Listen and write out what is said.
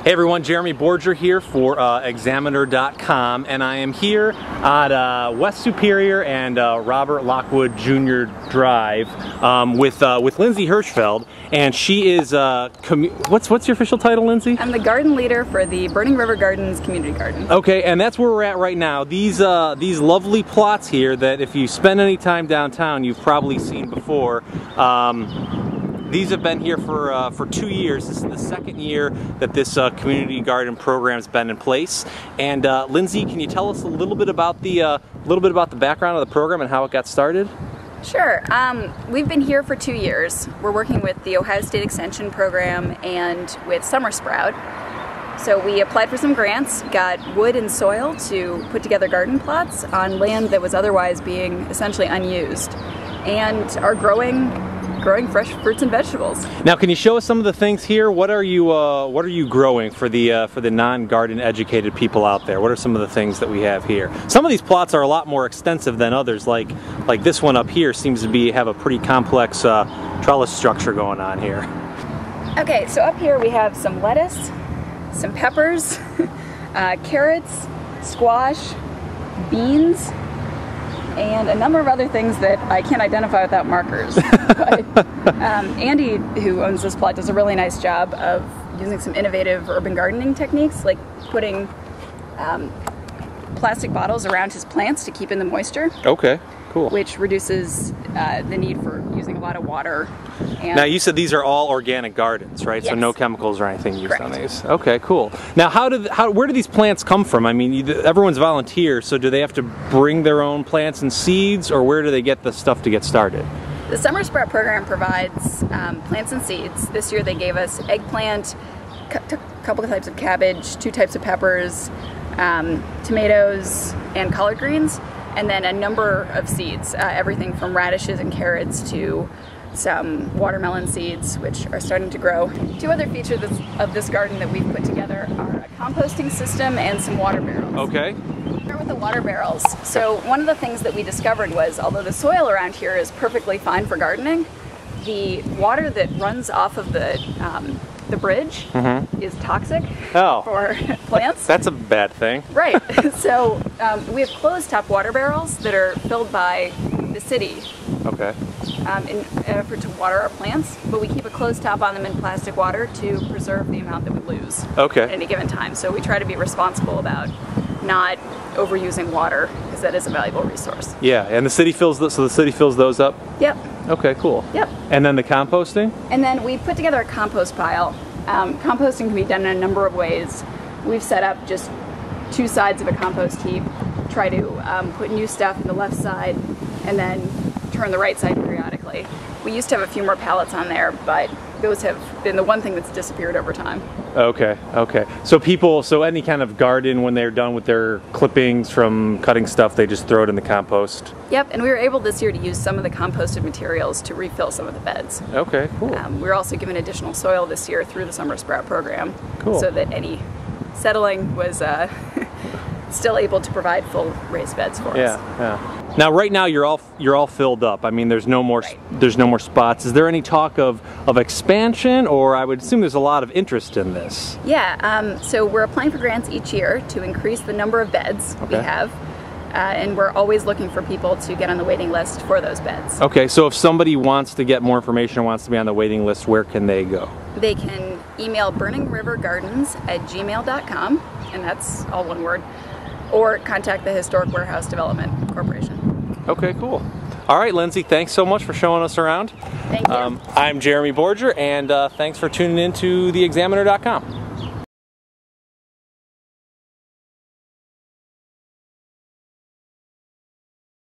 Hey everyone, Jeremy Borger here for Examiner.com, and I am here at West Superior and Robert Lockwood Jr. Drive with Lindsay Hirschfeld, and she is what's your official title, Lindsay? I'm the garden leader for the Burning River Gardens Community Garden. Okay, and that's where we're at right now. These lovely plots here that if you spend any time downtown, you've probably seen before. These have been here for 2 years. This is the second year that this community garden program has been in place. And Lindsay, can you tell us a little bit about the background of the program and how it got started? Sure. We've been here for 2 years. We're working with the Ohio State Extension Program and with Summer Sprout. So we applied for some grants, got wood and soil to put together garden plots on land that was otherwise being essentially unused, and are growing fresh fruits and vegetables. Now, can you show us some of the things here? What are you growing for the non-garden educated people out there? What are some of the things that we have here? Some of these plots are a lot more extensive than others. Like this one up here seems to have a pretty complex trellis structure going on here. Okay, so up here we have some lettuce, some peppers, carrots, squash, beans, and a number of other things that I can't identify without markers. But Andy, who owns this plot, does a really nice job of using some innovative urban gardening techniques, like putting plastic bottles around his plants to keep in the moisture. Okay, cool. Which reduces the need for using a lot of water. And now, you said these are all organic gardens, right? Yes. So no chemicals or anything used Correct. on these. Okay, cool. Now, where do these plants come from? I mean, everyone's volunteer, so do they have to bring their own plants and seeds, or where do they get the stuff to get started? The Summer Sprout program provides plants and seeds. This year they gave us eggplant, a couple of types of cabbage, 2 types of peppers, tomatoes, and collard greens, and then a number of seeds, everything from radishes and carrots to some watermelon seeds, which are starting to grow. 2 other features of this garden that we've put together are a composting system and some water barrels. Okay. Start with the water barrels. So one of the things that we discovered was, although the soil around here is perfectly fine for gardening, the water that runs off of the bridge is toxic for plants. That's a bad thing. Right. So we have closed-top water barrels that are filled by the city. Okay. In an effort to water our plants, but we keep a closed top on them in plastic water to preserve the amount that we lose at any given time. So we try to be responsible about not overusing water, because that is a valuable resource. Yeah, and the city fills those up? Yep. Okay, cool. Yep. And then the composting? And then we put together a compost pile. Composting can be done in a number of ways. We've set up just 2 sides of a compost heap, try to put new stuff in the left side, and then turn the right side periodically. We used to have a few more pallets on there, but those have been the one thing that's disappeared over time. Okay, okay. So any kind of garden, when they're done with their clippings from cutting stuff, they just throw it in the compost? Yep, and we were able this year to use some of the composted materials to refill some of the beds. Okay, cool. We were also given additional soil this year through the Summer Sprout program, cool. So that any settling was still able to provide full raised beds for us. Yeah. Now, right now you're all filled up. I mean, there's no more spots. Is there any talk of expansion, or I would assume there's a lot of interest in this? Yeah. So we're applying for grants each year to increase the number of beds we have, and we're always looking for people to get on the waiting list for those beds. Okay. So if somebody wants to get more information or wants to be on the waiting list, where can they go? They can email burningrivergardens@gmail.com, and that's all one word, or contact the Historic Warehouse Development Corporation. Okay, cool. All right, Lindsay, thanks so much for showing us around. Thank you. I'm Jeremy Borger, and thanks for tuning in to theexaminer.com.